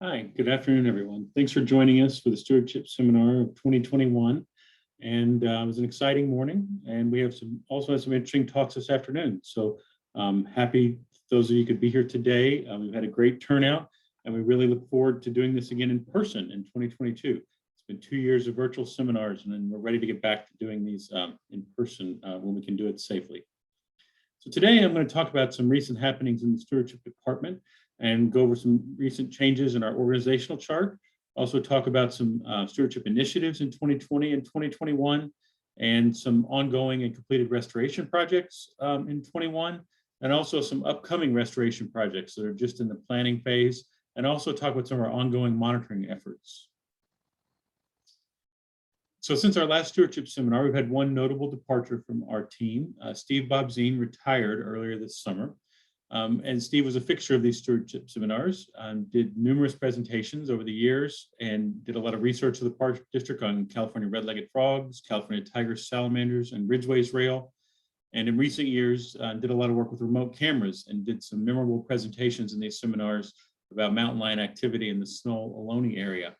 Hi, good afternoon, everyone. Thanks for joining us for the Stewardship Seminar of 2021. And it was an exciting morning, and we have also had some interesting talks this afternoon. So happy those of you could be here today. We've had a great turnout, and we really look forward to doing this again in person in 2022. It's been 2 years of virtual seminars, and then we're ready to get back to doing these in person when we can do it safely. So today I'm going to talk about some recent happenings in the stewardship department and go over some recent changes in our organizational chart. Also talk about some stewardship initiatives in 2020 and 2021 and some ongoing and completed restoration projects in 21, and also some upcoming restoration projects that are just in the planning phase, and also talk about some of our ongoing monitoring efforts. So since our last stewardship seminar, we've had one notable departure from our team. Steve Bobzine retired earlier this summer. And Steve was a fixture of these stewardship seminars, did numerous presentations over the years, and did a lot of research of the Park District on California red-legged frogs, California tiger salamanders, and ridgeways rail. And in recent years, did a lot of work with remote cameras and did some memorable presentations in these seminars about mountain lion activity in the Snow Ohlone area.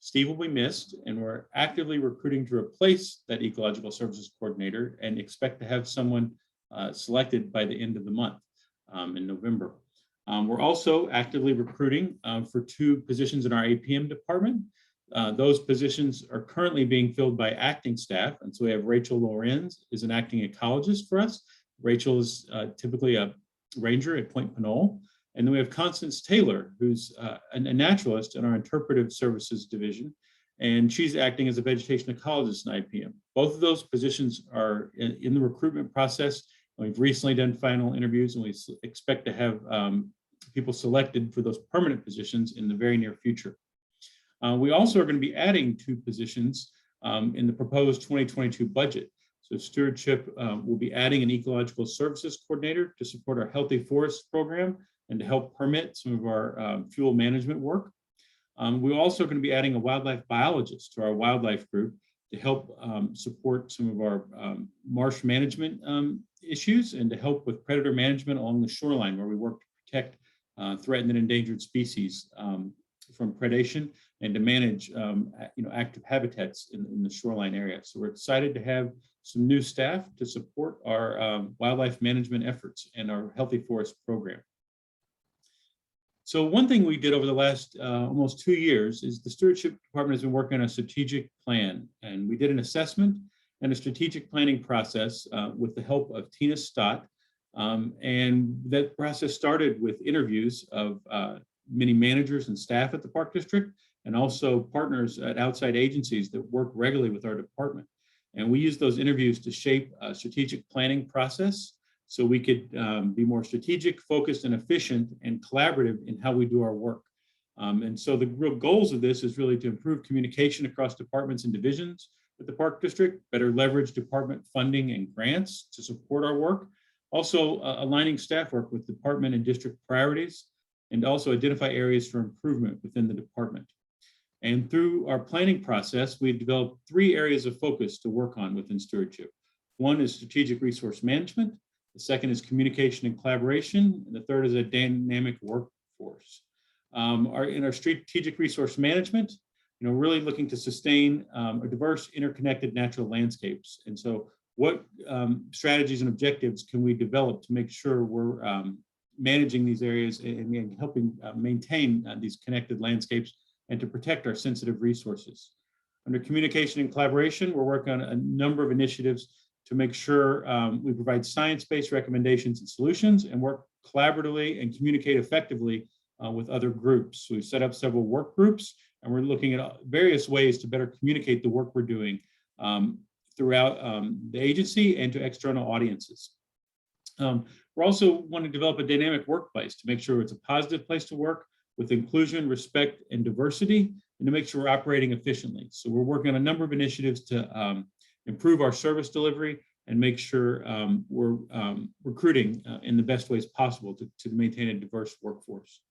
Steve will be missed, and we're actively recruiting to replace that ecological services coordinator and expect to have someone selected by the end of the month in November. We're also actively recruiting for 2 positions in our APM department. Those positions are currently being filled by acting staff, and so we have Rachel Lorenz is an acting ecologist for us. Rachel is typically a ranger at Point Pinole. And then we have Constance Taylor, who's a naturalist in our interpretive services division, and she's acting as a vegetation ecologist in IPM. Both of those positions are in the recruitment process. We've recently done final interviews, and we expect to have people selected for those permanent positions in the very near future. We also are going to be adding 2 positions in the proposed 2022 budget. So stewardship will be adding an ecological services coordinator to support our Healthy Forest program and to help permit some of our fuel management work. We're also going to be adding a wildlife biologist to our wildlife group to help support some of our marsh management issues and to help with predator management along the shoreline, where we work to protect threatened and endangered species from predation and to manage active habitats in the shoreline area. So we're excited to have some new staff to support our wildlife management efforts and our Healthy Forest program. So one thing we did over the last almost 2 years is the stewardship department has been working on a strategic plan, and we did an assessment and a strategic planning process with the help of Tina Stott. And that process started with interviews of many managers and staff at the Park District, and also partners at outside agencies that work regularly with our department. And we used those interviews to shape a strategic planning process so we could be more strategic, focused, and efficient and collaborative in how we do our work. And so the real goals of this is really to improve communication across departments and divisions at the Park District, better leverage department funding and grants to support our work, also aligning staff work with department and district priorities, and also identify areas for improvement within the department. And through our planning process, we've developed 3 areas of focus to work on within stewardship. One is strategic resource management. The second is communication and collaboration, and the third is a dynamic workforce. In our strategic resource management, really looking to sustain a diverse, interconnected natural landscapes. And so what strategies and objectives can we develop to make sure we're managing these areas and helping maintain these connected landscapes and to protect our sensitive resources? Under communication and collaboration, we're working on a number of initiatives to make sure we provide science-based recommendations and solutions and work collaboratively and communicate effectively with other groups. So we've set up several work groups, and we're looking at various ways to better communicate the work we're doing throughout the agency and to external audiences. We're also wanting to develop a dynamic workplace to make sure it's a positive place to work with inclusion, respect, and diversity, and to make sure we're operating efficiently. So we're working on a number of initiatives to improve our service delivery and make sure we're recruiting in the best ways possible to maintain a diverse workforce.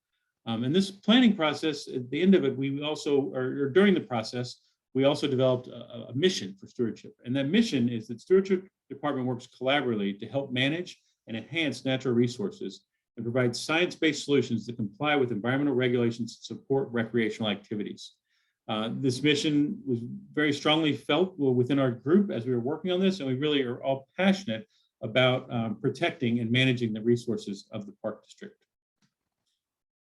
And this planning process, at the end of it, we also, or during the process, we also developed a mission for stewardship. And that mission is that stewardship department works collaboratively to help manage and enhance natural resources and provide science-based solutions that comply with environmental regulations to support recreational activities. This mission was very strongly felt within our group as we were working on this, and we really are all passionate about protecting and managing the resources of the park district.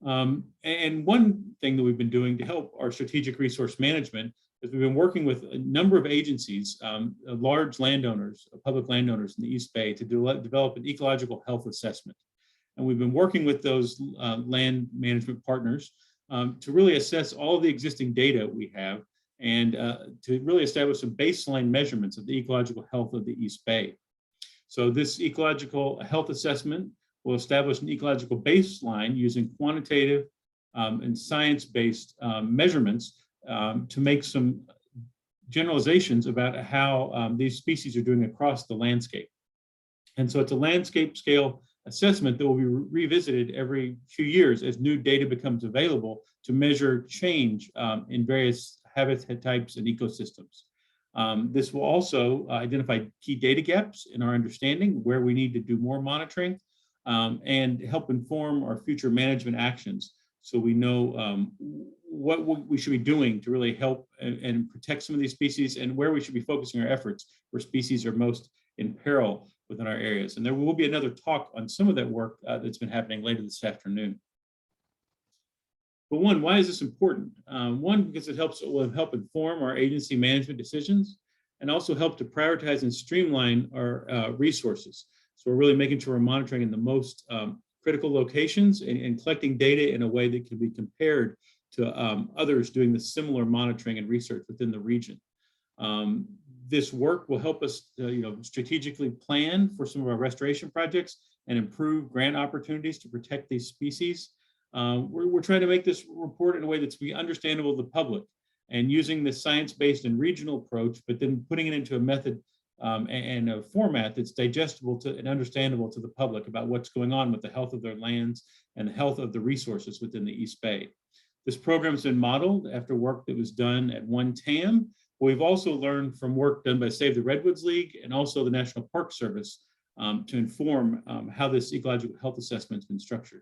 And one thing that we've been doing to help our strategic resource management is we've been working with a number of agencies, large landowners, public landowners in the East Bay to develop an ecological health assessment. And we've been working with those land management partners to really assess all of the existing data we have and to really establish some baseline measurements of the ecological health of the East Bay. So this ecological health assessment will establish an ecological baseline using quantitative and science-based measurements to make some generalizations about how these species are doing across the landscape. And so it's a landscape scale assessment that will be revisited every few years as new data becomes available to measure change in various habitat types and ecosystems. This will also identify key data gaps in our understanding, where we need to do more monitoring, and help inform our future management actions so we know what we should be doing to really help and protect some of these species, and where we should be focusing our efforts where species are most in peril within our areas. And there will be another talk on some of that work that's been happening later this afternoon. But one, why is this important? One, because it will help inform our agency management decisions and also help to prioritize and streamline our resources. So we're really making sure we're monitoring in the most critical locations and collecting data in a way that can be compared to others doing the similar monitoring and research within the region. This work will help us strategically plan for some of our restoration projects and improve grant opportunities to protect these species. We're trying to make this report in a way that's be understandable to the public, and using the science-based and regional approach, but then putting it into a method and a format that's digestible to and understandable to the public about what's going on with the health of their lands and the health of the resources within the East Bay. This program's been modeled after work that was done at One TAM. We've also learned from work done by Save the Redwoods League and also the National Park Service to inform how this ecological health assessment has been structured.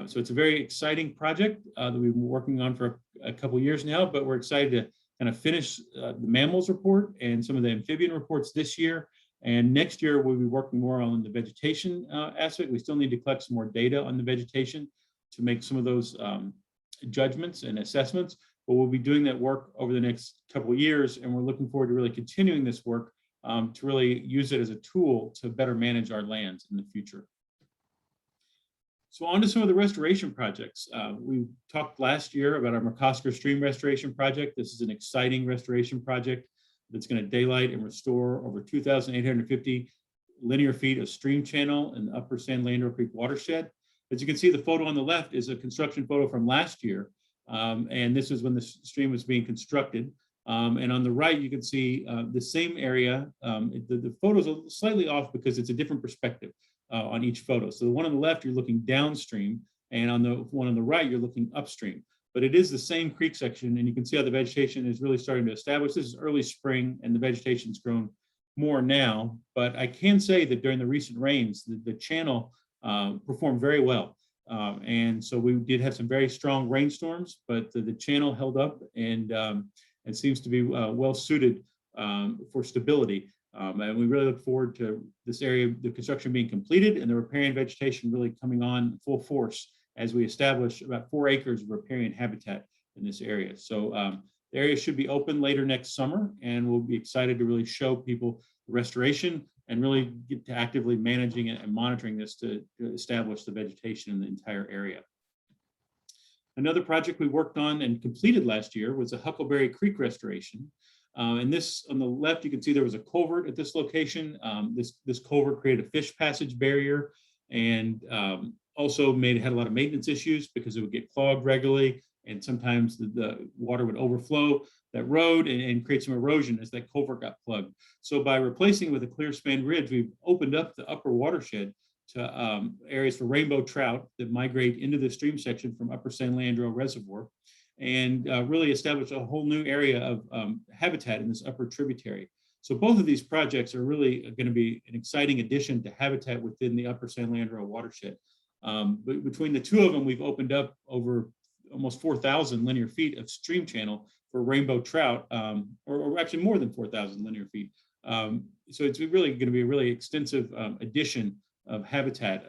So it's a very exciting project that we've been working on for a couple years now, but we're excited to kind of finish the mammals report and some of the amphibian reports this year. And next year, we'll be working more on the vegetation aspect. We still need to collect some more data on the vegetation to make some of those judgments and assessments, but we'll be doing that work over the next couple of years. And we're looking forward to really continuing this work to really use it as a tool to better manage our lands in the future. So on to some of the restoration projects. We talked last year about our McCosker Stream Restoration Project. This is an exciting restoration project that's going to daylight and restore over 2,850 linear feet of stream channel in the Upper San Leandro Creek watershed. As you can see, the photo on the left is a construction photo from last year. And this is when the stream was being constructed. And on the right, you can see the same area. The photos are slightly off because it's a different perspective on each photo. So the one on the left, you're looking downstream, and on the one on the right, you're looking upstream. But it is the same creek section, and you can see how the vegetation is really starting to establish. This is early spring, and the vegetation's grown more now. But I can say that during the recent rains, the channel performed very well. And so we did have some very strong rainstorms, but the channel held up and seems to be well suited for stability. And we really look forward to this area, the construction being completed and the riparian vegetation really coming on full force as we establish about 4 acres of riparian habitat in this area. So the area should be open later next summer, and we'll be excited to really show people the restoration and really get to actively managing and monitoring this to establish the vegetation in the entire area. Another project we worked on and completed last year was a Huckleberry Creek restoration. And this on the left, you can see there was a culvert at this location. This culvert created a fish passage barrier and also had a lot of maintenance issues because it would get clogged regularly. And sometimes the water would overflow that road and create some erosion as that culvert got plugged. So by replacing with a clear span ridge, we've opened up the upper watershed to areas for rainbow trout that migrate into the stream section from Upper San Leandro Reservoir, and really establish a whole new area of habitat in this upper tributary. So both of these projects are really going to be an exciting addition to habitat within the Upper San Leandro watershed. But between the two of them, we've opened up over almost 4,000 linear feet of stream channel for rainbow trout, or actually more than 4,000 linear feet. So it's really going to be a really extensive addition of habitat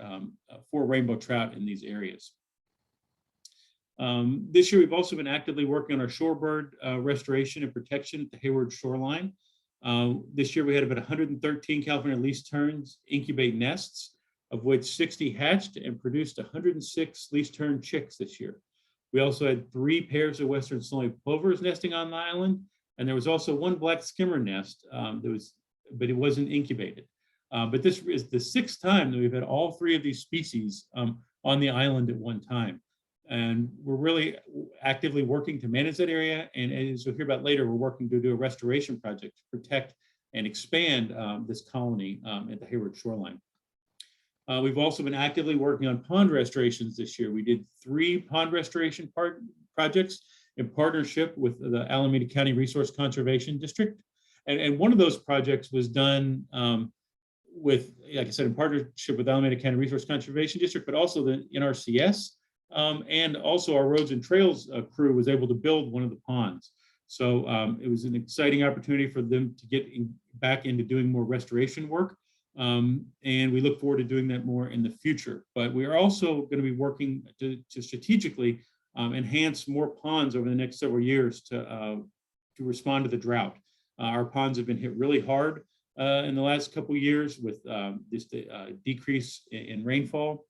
for rainbow trout in these areas. This year, we've also been actively working on our shorebird restoration and protection at the Hayward shoreline. This year, we had about 113 California least terns incubate nests, of which 60 hatched and produced 106 least tern chicks this year. We also had 3 pairs of western snowy plovers nesting on the island, and there was also 1 black skimmer nest but it wasn't incubated. But this is the 6th time that we've had all 3 of these species on the island at one time. And we're really actively working to manage that area. And as you'll hear about later, we're working to do a restoration project to protect and expand this colony at the Hayward shoreline. We've also been actively working on pond restorations this year. We did 3 pond restoration projects in partnership with the Alameda County Resource Conservation District. And one of those projects was done with, like I said, in partnership with Alameda County Resource Conservation District, but also the NRCS. And also our roads and trails crew was able to build one of the ponds. So it was an exciting opportunity for them to get back into doing more restoration work. And we look forward to doing that more in the future. But we are also going to be working to strategically enhance more ponds over the next several years to respond to the drought. Our ponds have been hit really hard in the last couple of years with this decrease in rainfall.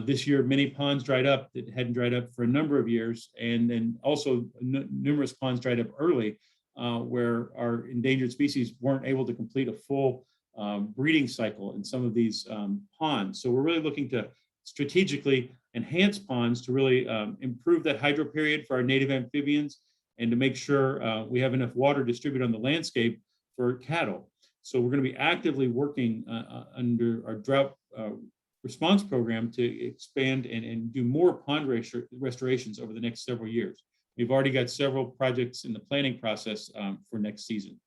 This year, many ponds dried up that hadn't dried up for a number of years, and then also numerous ponds dried up early where our endangered species weren't able to complete a full breeding cycle in some of these ponds. So we're really looking to strategically enhance ponds to really improve that hydro period for our native amphibians and to make sure we have enough water distributed on the landscape for cattle. So we're going to be actively working under our drought response program to expand and do more pond restorations over the next several years. We've already got several projects in the planning process for next season.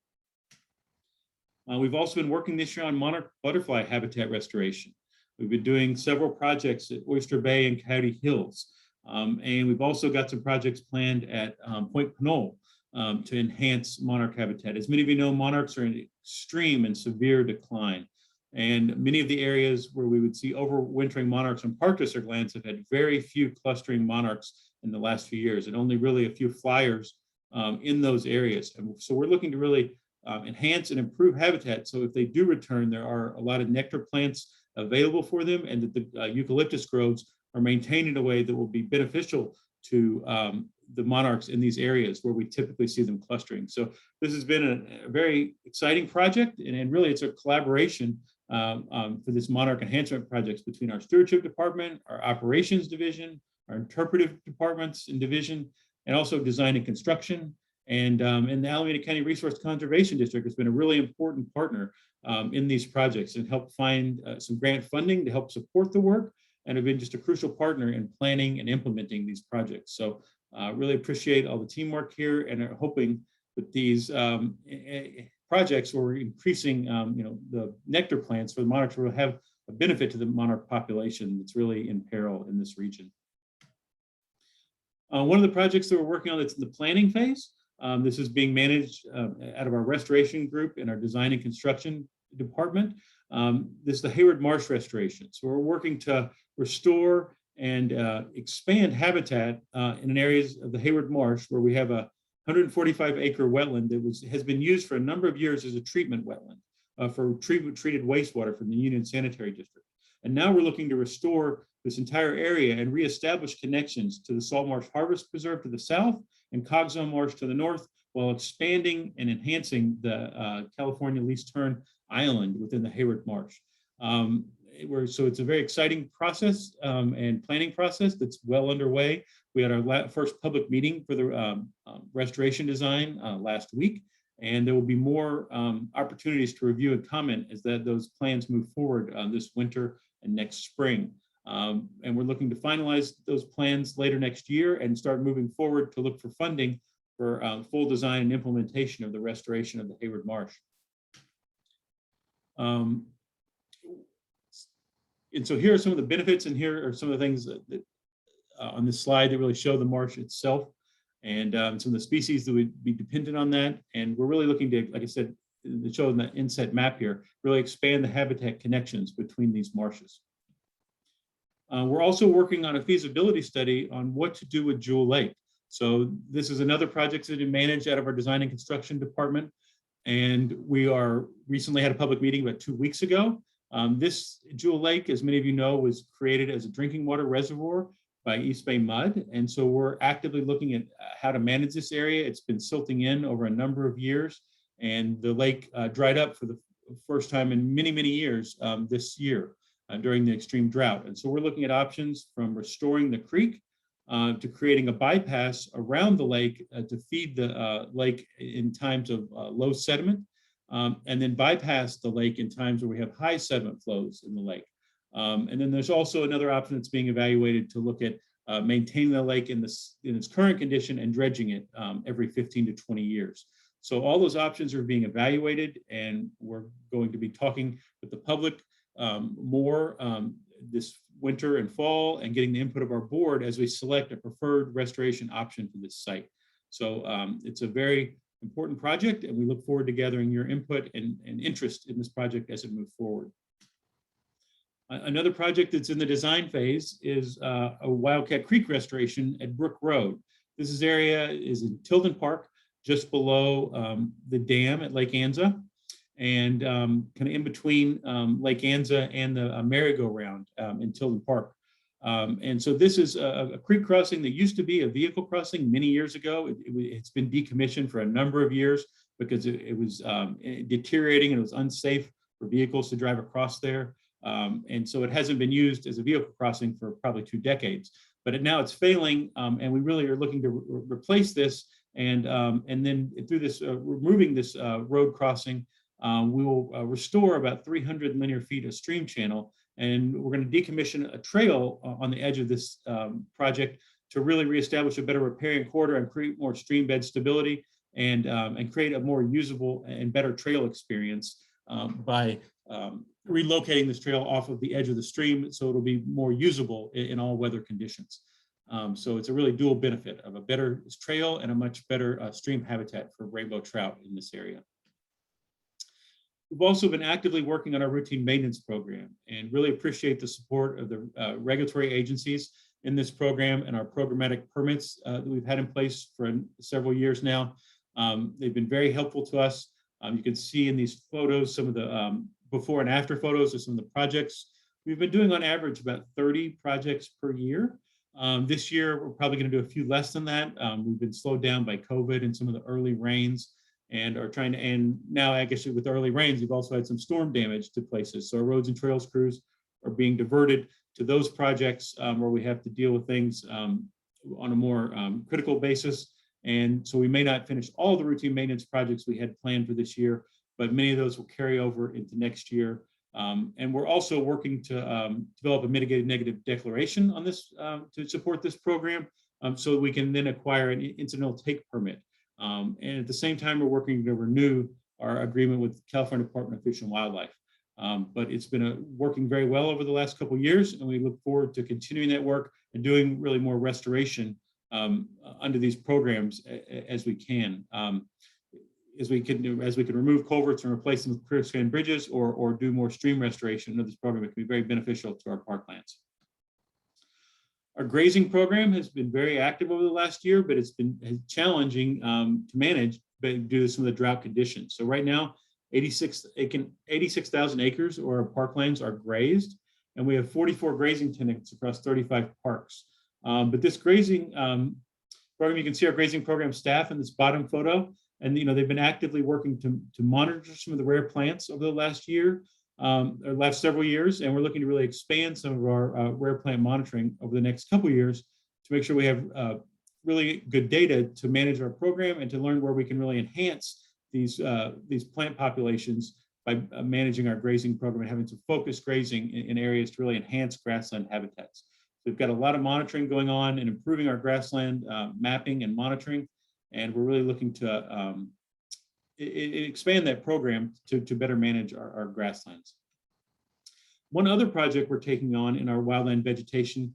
We've also been working this year on monarch butterfly habitat restoration. We've been doing several projects at Oyster Bay and Coyote Hills. And we've also got some projects planned at Point Pinole to enhance monarch habitat. As many of you know, monarchs are in extreme and severe decline. And many of the areas where we would see overwintering monarchs on park district lands have had very few clustering monarchs in the last few years, and only really a few flyers in those areas. And so we're looking to really enhance and improve habitat. So if they do return, there are a lot of nectar plants available for them, and that the eucalyptus groves are maintained in a way that will be beneficial to the monarchs in these areas where we typically see them clustering. So this has been a very exciting project, and really it's a collaboration for this monarch enhancement projects between our stewardship department, our operations division, our interpretive departments and division, and also design and construction. And the Alameda County Resource Conservation District has been a really important partner in these projects and helped find some grant funding to help support the work, and have been just a crucial partner in planning and implementing these projects. So really appreciate all the teamwork here, and are hoping that these projects where we're increasing the nectar plants for the monarchs will have a benefit to the monarch population that's really in peril in this region. One of the projects that we're working on that's in the planning phase, this is being managed out of our restoration group in our design and construction department. This is the Hayward Marsh restoration. So we're working to restore and expand habitat in areas of the Hayward Marsh where we have a 145-acre wetland that has been used for a number of years as a treatment wetland for treated wastewater from the Union Sanitary District. And now we're looking to restore this entire area and reestablish connections to the Salt Marsh Harvest Preserve to the south and Cogzone Marsh to the north, while expanding and enhancing the California least tern island within the Hayward Marsh. So it's a very exciting process and planning process that's well underway. We had our first public meeting for the restoration design last week, and there will be more opportunities to review and comment as those plans move forward this winter and next spring. And we're looking to finalize those plans later next year and start moving forward to look for funding for full design and implementation of the restoration of the Hayward Marsh. And so here are some of the benefits, and here are some of the things that on this slide that really show the marsh itself, and some of the species that would be dependent on that. And we're really looking to, like I said, to show in the inset map here, really expand the habitat connections between these marshes. We're also working on a feasibility study on what to do with Jewel Lake. So this is another project that is managed out of our design and construction department. And we recently had a public meeting about 2 weeks ago. This Jewel Lake, as many of you know, was created as a drinking water reservoir by East Bay Mud. And so we're actively looking at how to manage this area. It's been silting in over a number of years, and the lake dried up for the first time in many, many years this year during the extreme drought. And so we're looking at options from restoring the creek to creating a bypass around the lake to feed the lake in times of low sediment, and then bypass the lake in times where we have high sediment flows in the lake. And then there's also another option that's being evaluated to look at maintaining the lake in its current condition and dredging it every 15 to 20 years. So all those options are being evaluated, and we're going to be talking with the public more this winter and fall, and getting the input of our board as we select a preferred restoration option for this site. So it's a very important project, and we look forward to gathering your input and interest in this project as it moves forward. Another project that's in the design phase is a Wildcat Creek restoration at Brook Road. This area is in Tilden Park, just below the dam at Lake Anza, and kind of in between Lake Anza and the merry-go-round in Tilden Park. And so this is a creek crossing that used to be a vehicle crossing many years ago. It's been decommissioned for a number of years because it was deteriorating and it was unsafe for vehicles to drive across there. And so it hasn't been used as a vehicle crossing for probably 2 decades. But now it's failing, and we really are looking to replace this. And then through this removing this road crossing, we will restore about 300 linear feet of stream channel, and we're going to decommission a trail on the edge of this project to really reestablish a better riparian corridor and create more stream bed stability, and create a more usable and better trail experience by relocating this trail off of the edge of the stream so it'll be more usable in all weather conditions. So it's a really dual benefit of a better trail and a much better stream habitat for rainbow trout in this area. We've also been actively working on our routine maintenance program, and really appreciate the support of the regulatory agencies in this program and our programmatic permits that we've had in place for several years now. They've been very helpful to us. You can see in these photos some of the before and after photos of some of the projects. We've been doing on average about 30 projects per year. This year, we're probably going to do a few less than that. We've been slowed down by COVID and some of the early rains, and are trying to, and now I guess with the early rains, we've also had some storm damage to places. So our roads and trails crews are being diverted to those projects where we have to deal with things on a more critical basis. And so we may not finish all the routine maintenance projects we had planned for this year, but many of those will carry over into next year. And we're also working to develop a mitigated negative declaration on this to support this program, so we can then acquire an incidental take permit. And at the same time, we're working to renew our agreement with California Department of Fish and Wildlife. But it's been working very well over the last couple of years, and we look forward to continuing that work and doing really more restoration under these programs as we can. As we can remove culverts and replace them with clear span bridges, or do more stream restoration under this program, it can be very beneficial to our parklands. Our grazing program has been very active over the last year, but it's been challenging to manage due to some of the drought conditions. So right now, 86,000 acres or parklands are grazed, and we have 44 grazing tenants across 35 parks. But this grazing program, you can see our grazing program staff in this bottom photo. And they've been actively working to monitor some of the rare plants over the last year, or last several years, and we're looking to really expand some of our rare plant monitoring over the next couple of years to make sure we have really good data to manage our program and to learn where we can really enhance these plant populations by managing our grazing program and having some focused grazing in areas to really enhance grassland habitats. So we've got a lot of monitoring going on and improving our grassland mapping and monitoring. And we're really looking to expand that program to better manage our grasslands. One other project we're taking on in our wildland vegetation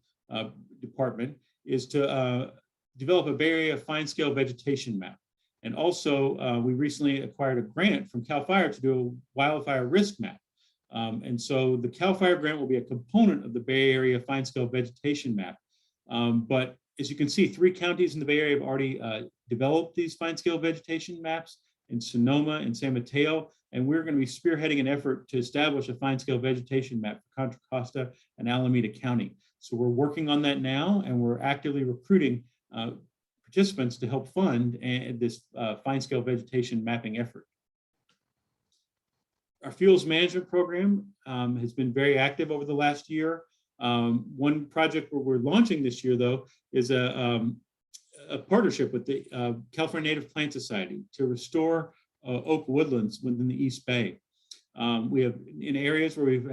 department is to develop a Bay Area fine-scale vegetation map. And also, we recently acquired a grant from CAL FIRE to do a wildfire risk map. And so the CAL FIRE grant will be a component of the Bay Area fine-scale vegetation map. But as you can see, 3 counties in the Bay Area have already developed these fine-scale vegetation maps, in Sonoma and San Mateo, and we're going to be spearheading an effort to establish a fine-scale vegetation map for Contra Costa and Alameda County. So we're working on that now, and we're actively recruiting participants to help fund this fine-scale vegetation mapping effort. Our fuels management program has been very active over the last year. One project where we're launching this year, though, is a partnership with the California Native Plant Society to restore oak woodlands within the East Bay. We have in areas where we've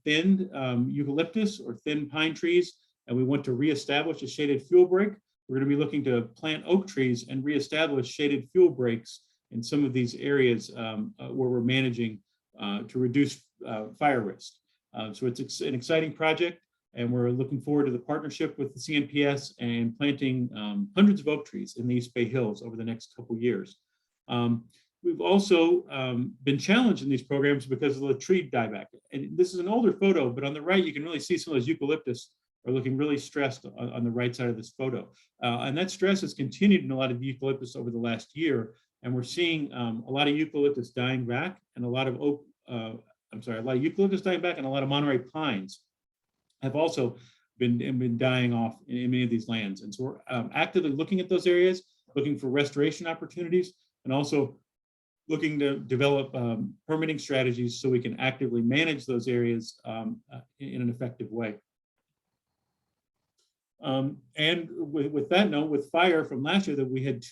thinned eucalyptus or thin pine trees, and we want to reestablish a shaded fuel break. We're going to be looking to plant oak trees and reestablish shaded fuel breaks in some of these areas where we're managing to reduce fire risk. So it's an exciting project, and we're looking forward to the partnership with the CNPS and planting hundreds of oak trees in the East Bay Hills over the next couple of years. We've also been challenged in these programs because of the tree dieback. And this is an older photo, but on the right, you can really see some of those eucalyptus are looking really stressed on the right side of this photo. And that stress has continued in a lot of eucalyptus over the last year. And we're seeing a lot of eucalyptus dying back and a lot of oak, a lot of eucalyptus dying back and a lot of Monterey pines have also been dying off in many of these lands. And so we're actively looking at those areas, looking for restoration opportunities, and also looking to develop permitting strategies so we can actively manage those areas in an effective way. And with that note, with fire from last year, that we had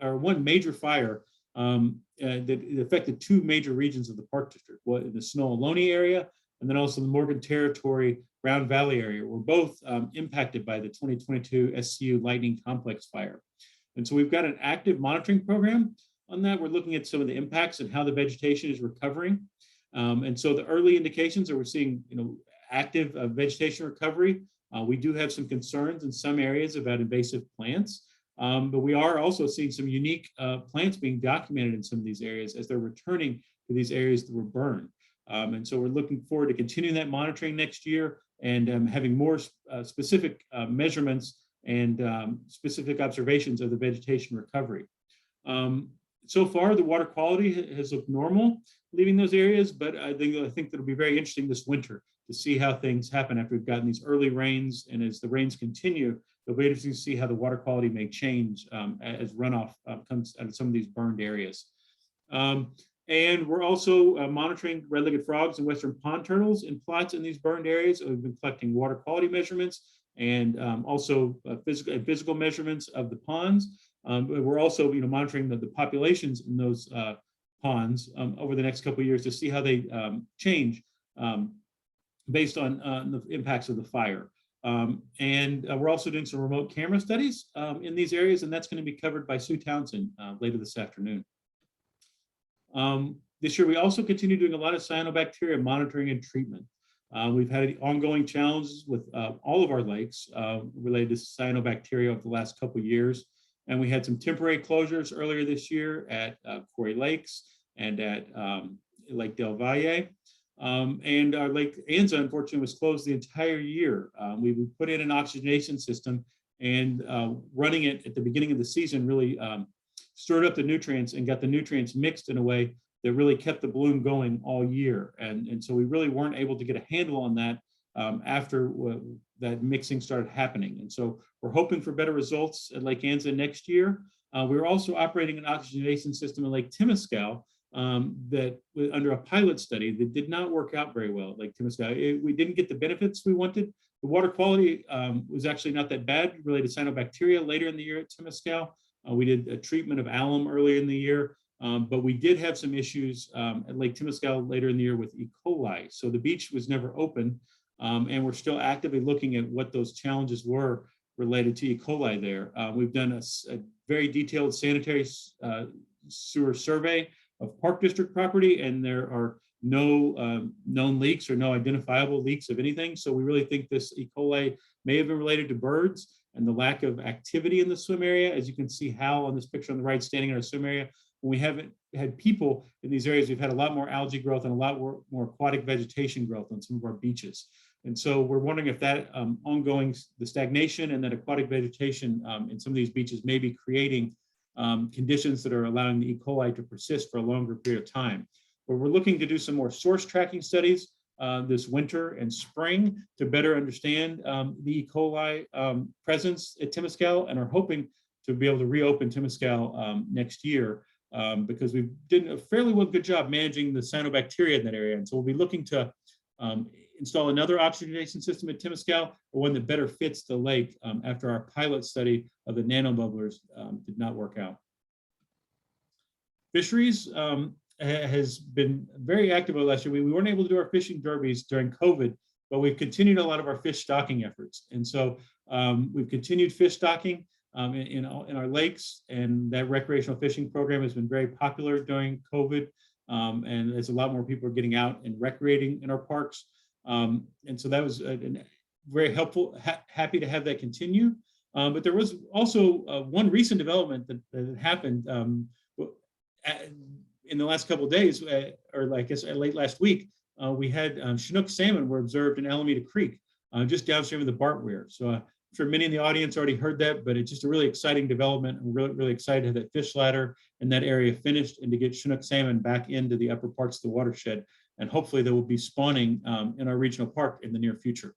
one major fire that affected 2 major regions of the Park District, in the Snow-Ohlone area, and then also the Morgan Territory, Brown Valley area, were both impacted by the 2022 SCU Lightning Complex fire. And so we've got an active monitoring program on that. We're looking at some of the impacts and how the vegetation is recovering. And so the early indications are we're seeing, active vegetation recovery. We do have some concerns in some areas about invasive plants, but we are also seeing some unique plants being documented in some of these areas as they're returning to these areas that were burned. And so we're looking forward to continuing that monitoring next year and having more specific measurements and specific observations of the vegetation recovery. So far, the water quality has looked normal leaving those areas, but I think it'll be very interesting this winter to see how things happen after we've gotten these early rains. And as the rains continue, it'll be interesting to see how the water quality may change as runoff comes out of some of these burned areas. And we're also monitoring red-legged frogs and western pond turtles in plots in these burned areas. We've been collecting water quality measurements and also physical measurements of the ponds. We're also monitoring the populations in those ponds over the next couple of years to see how they change based on the impacts of the fire. And we're also doing some remote camera studies in these areas, and that's going to be covered by Sue Townsend later this afternoon. This year, we also continue doing a lot of cyanobacteria monitoring and treatment. We've had ongoing challenges with all of our lakes related to cyanobacteria over the last couple of years. And we had some temporary closures earlier this year at Quarry Lakes and at Lake Del Valle. And our Lake Anza, unfortunately, was closed the entire year. We put in an oxygenation system, and running it at the beginning of the season really stirred up the nutrients and got the nutrients mixed in a way that really kept the bloom going all year. And so we really weren't able to get a handle on that after that mixing started happening. And so we're hoping for better results at Lake Anza next year. We're also operating an oxygenation system in Lake Temescal that under a pilot study that did not work out very well at Lake Temescal. We didn't get the benefits we wanted. The water quality was actually not that bad related to cyanobacteria later in the year at Temescal. We did a treatment of alum earlier in the year, but we did have some issues at Lake Temescal later in the year with E. coli. So the beach was never open, and we're still actively looking at what those challenges were related to E. coli there. We've done a very detailed sanitary sewer survey of Park District property, and there are no known leaks or no identifiable leaks of anything. So we really think this E. coli may have been related to birds and the lack of activity in the swim area. As you can see Hal on this picture on the right standing in our swim area. When we haven't had people in these areas, we've had a lot more algae growth and a lot more aquatic vegetation growth on some of our beaches. And so we're wondering if that the stagnation and that aquatic vegetation in some of these beaches may be creating conditions that are allowing the E. coli to persist for a longer period of time. But we're looking to do some more source tracking studies this winter and spring to better understand the E. coli presence at Temescal, and are hoping to be able to reopen Temescal next year because we did a fairly good job managing the cyanobacteria in that area. And so we'll be looking to install another oxygenation system at Temescal, or one that better fits the lake after our pilot study of the nanobubblers did not work out. Fisheries has been very active over last year. We weren't able to do our fishing derbies during COVID, but we've continued a lot of our fish stocking efforts. And so we've continued fish stocking in our lakes, and that recreational fishing program has been very popular during COVID. And there's a lot more people are getting out and recreating in our parks. And so that was very helpful, happy to have that continue. But there was also one recent development that happened in the last couple of days, or I guess late last week. We had Chinook salmon were observed in Alameda Creek, just downstream of the Bartweir. So I'm sure many in the audience already heard that, but it's just a really exciting development. I'm really excited to have that fish ladder in that area finished and to get Chinook salmon back into the upper parts of the watershed. And hopefully they will be spawning in our regional park in the near future.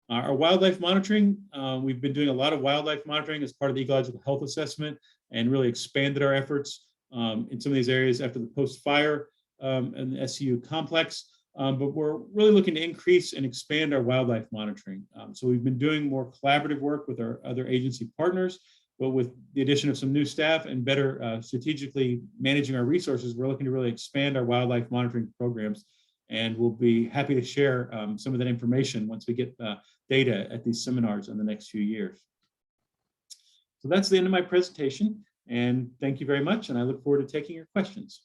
Our wildlife monitoring, we've been doing a lot of wildlife monitoring as part of the ecological health assessment, and really expanded our efforts in some of these areas after the post-fire and the SCU complex. But we're really looking to increase and expand our wildlife monitoring. So we've been doing more collaborative work with our other agency partners, but with the addition of some new staff and better strategically managing our resources, we're looking to really expand our wildlife monitoring programs. And we'll be happy to share some of that information once we get data at these seminars in the next few years. So that's the end of my presentation. And thank you very much. And I look forward to taking your questions.